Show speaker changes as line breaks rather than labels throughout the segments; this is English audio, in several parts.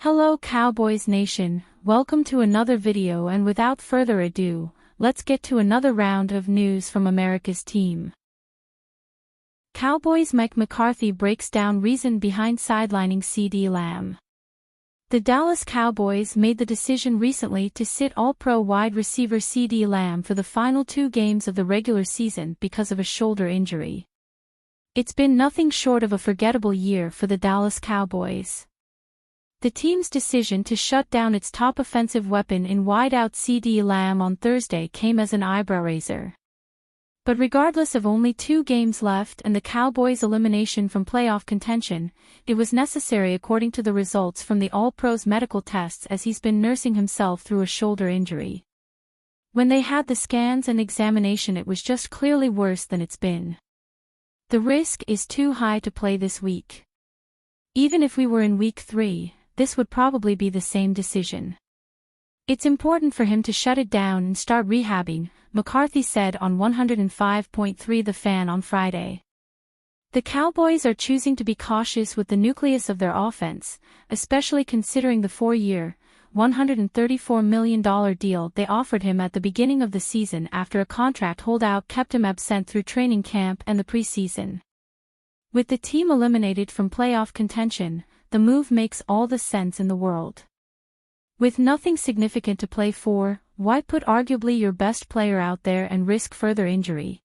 Hello Cowboys Nation, welcome to another video, and without further ado, let's get to another round of news from America's team. Cowboys Mike McCarthy breaks down reason behind sidelining CeeDee Lamb. The Dallas Cowboys made the decision recently to sit All-Pro wide receiver CeeDee Lamb for the final 2 games of the regular season because of a shoulder injury. It's been nothing short of a forgettable year for the Dallas Cowboys. The team's decision to shut down its top offensive weapon in wideout CeeDee Lamb on Thursday came as an eyebrow-raiser. But regardless of only 2 games left and the Cowboys' elimination from playoff contention, it was necessary according to the results from the All-Pro's medical tests, as he's been nursing himself through a shoulder injury. When they had the scans and examination, it was just clearly worse than it's been. The risk is too high to play this week. Even if we were in week 3, this would probably be the same decision. It's important for him to shut it down and start rehabbing, McCarthy said on 105.3 The Fan on Friday. The Cowboys are choosing to be cautious with the nucleus of their offense, especially considering the 4-year, $134 million deal they offered him at the beginning of the season after a contract holdout kept him absent through training camp and the preseason. With the team eliminated from playoff contention, the move makes all the sense in the world. With nothing significant to play for, why put arguably your best player out there and risk further injury?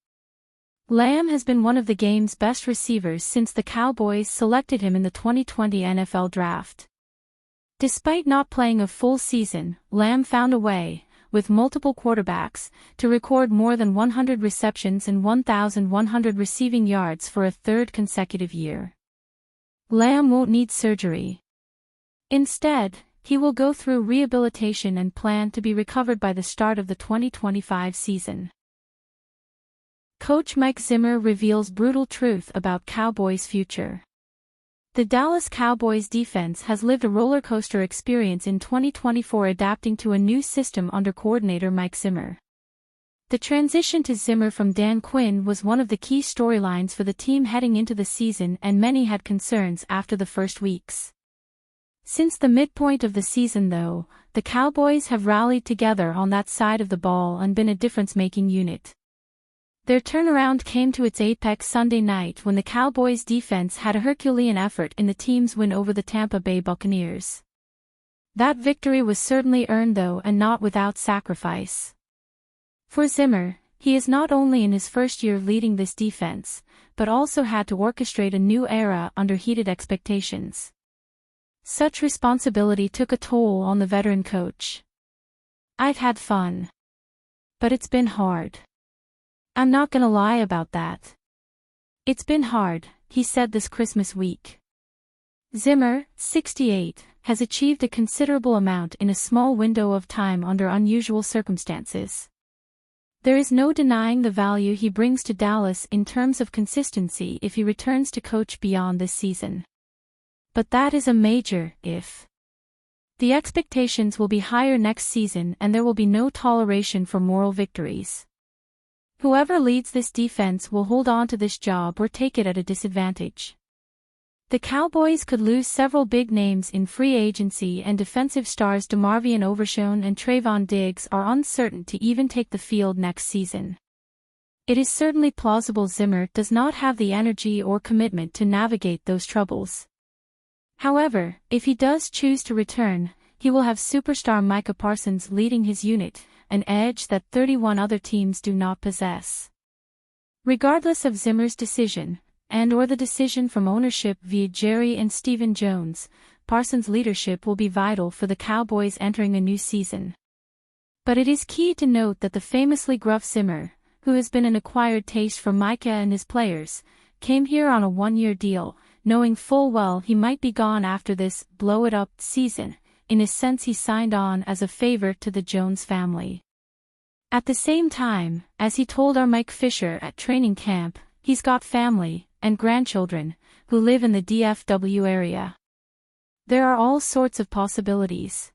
Lamb has been one of the game's best receivers since the Cowboys selected him in the 2020 NFL Draft. Despite not playing a full season, Lamb found a way, with multiple quarterbacks, to record more than 100 receptions and 1,100 receiving yards for a 3rd consecutive year. Lamb won't need surgery. Instead, he will go through rehabilitation and plan to be recovered by the start of the 2025 season. Coach Mike Zimmer reveals brutal truth about Cowboys' future. The Dallas Cowboys defense has lived a roller coaster experience in 2024, adapting to a new system under coordinator Mike Zimmer. The transition to Zimmer from Dan Quinn was one of the key storylines for the team heading into the season, and many had concerns after the first weeks. Since the midpoint of the season though, the Cowboys have rallied together on that side of the ball and been a difference-making unit. Their turnaround came to its apex Sunday night when the Cowboys' defense had a Herculean effort in the team's win over the Tampa Bay Buccaneers. That victory was certainly earned though, and not without sacrifice. For Zimmer, he is not only in his first year leading this defense, but also had to orchestrate a new era under heated expectations. Such responsibility took a toll on the veteran coach. "I've had fun. But it's been hard. I'm not gonna lie about that. It's been hard," he said this Christmas week. Zimmer, 68, has achieved a considerable amount in a small window of time under unusual circumstances. There is no denying the value he brings to Dallas in terms of consistency if he returns to coach beyond this season. But that is a major if. The expectations will be higher next season, and there will be no toleration for moral victories. Whoever leads this defense will hold on to this job or take it at a disadvantage. The Cowboys could lose several big names in free agency, and defensive stars DeMarvion Overshown and Trayvon Diggs are uncertain to even take the field next season. It is certainly plausible Zimmer does not have the energy or commitment to navigate those troubles. However, if he does choose to return, he will have superstar Micah Parsons leading his unit, an edge that 31 other teams do not possess. Regardless of Zimmer's decision, and/or the decision from ownership via Jerry and Stephen Jones, Parsons' leadership will be vital for the Cowboys entering a new season. But it is key to note that the famously gruff Zimmer, who has been an acquired taste for Micah and his players, came here on a 1-year deal, knowing full well he might be gone after this blow-it-up season. In a sense, he signed on as a favor to the Jones family. At the same time, as he told our Mike Fisher at training camp, he's got family and grandchildren who live in the DFW area. There are all sorts of possibilities.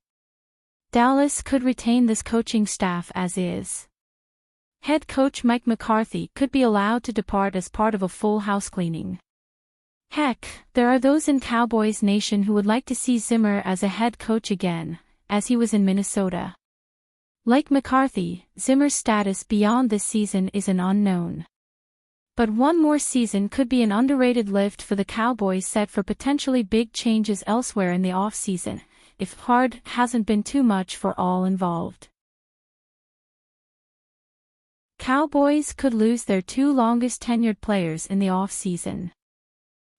Dallas could retain this coaching staff as is. Head coach Mike McCarthy could be allowed to depart as part of a full house cleaning. Heck, there are those in Cowboys Nation who would like to see Zimmer as a head coach again, as he was in Minnesota. Like McCarthy, Zimmer's status beyond this season is an unknown. But one more season could be an underrated lift for the Cowboys, set for potentially big changes elsewhere in the offseason, if hard hasn't been too much for all involved. Cowboys could lose their two longest tenured players in the offseason.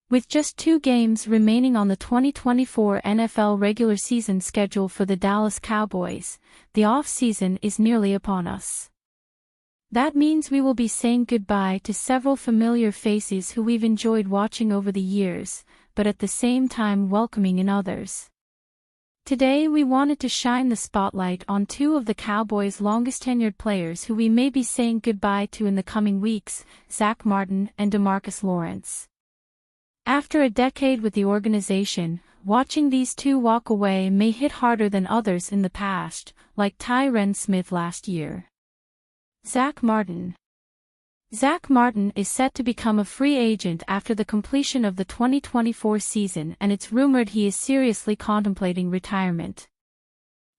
With just 2 games remaining on the 2024 NFL regular season schedule for the Dallas Cowboys, the offseason is nearly upon us. That means we will be saying goodbye to several familiar faces who we've enjoyed watching over the years, but at the same time welcoming in others. Today we wanted to shine the spotlight on 2 of the Cowboys' longest tenured players who we may be saying goodbye to in the coming weeks, Zack Martin and DeMarcus Lawrence. After a decade with the organization, watching these 2 walk away may hit harder than others in the past, like Tyron Smith last year. Zack Martin. Zack Martin is set to become a free agent after the completion of the 2024 season, and it's rumored he is seriously contemplating retirement.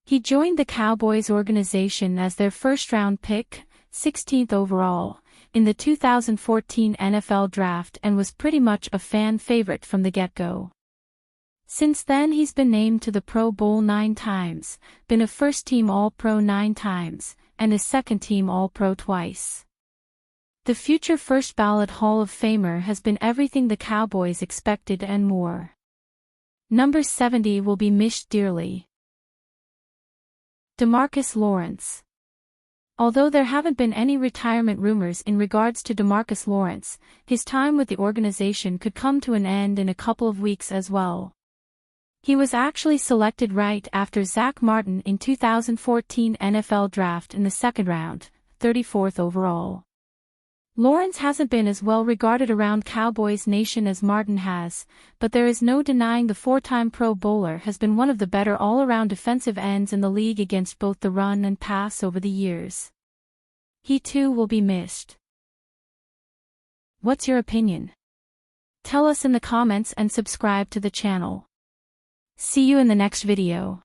He joined the Cowboys organization as their first-round pick, 16th overall, in the 2014 NFL Draft, and was pretty much a fan favorite from the get-go. Since then he's been named to the Pro Bowl 9 times, been a first-team All-Pro 9 times, and a second-team All-Pro twice. The future first-ballot Hall of Famer has been everything the Cowboys expected and more. Number 70 will be missed dearly. DeMarcus Lawrence. Although there haven't been any retirement rumors in regards to DeMarcus Lawrence, his time with the organization could come to an end in a couple of weeks as well. He was actually selected right after Zack Martin in 2014 NFL Draft in the 2nd round, 34th overall. Lawrence hasn't been as well regarded around Cowboys Nation as Martin has, but there is no denying the 4-time Pro Bowler has been one of the better all-around defensive ends in the league against both the run and pass over the years. He too will be missed. What's your opinion? Tell us in the comments and subscribe to the channel. See you in the next video.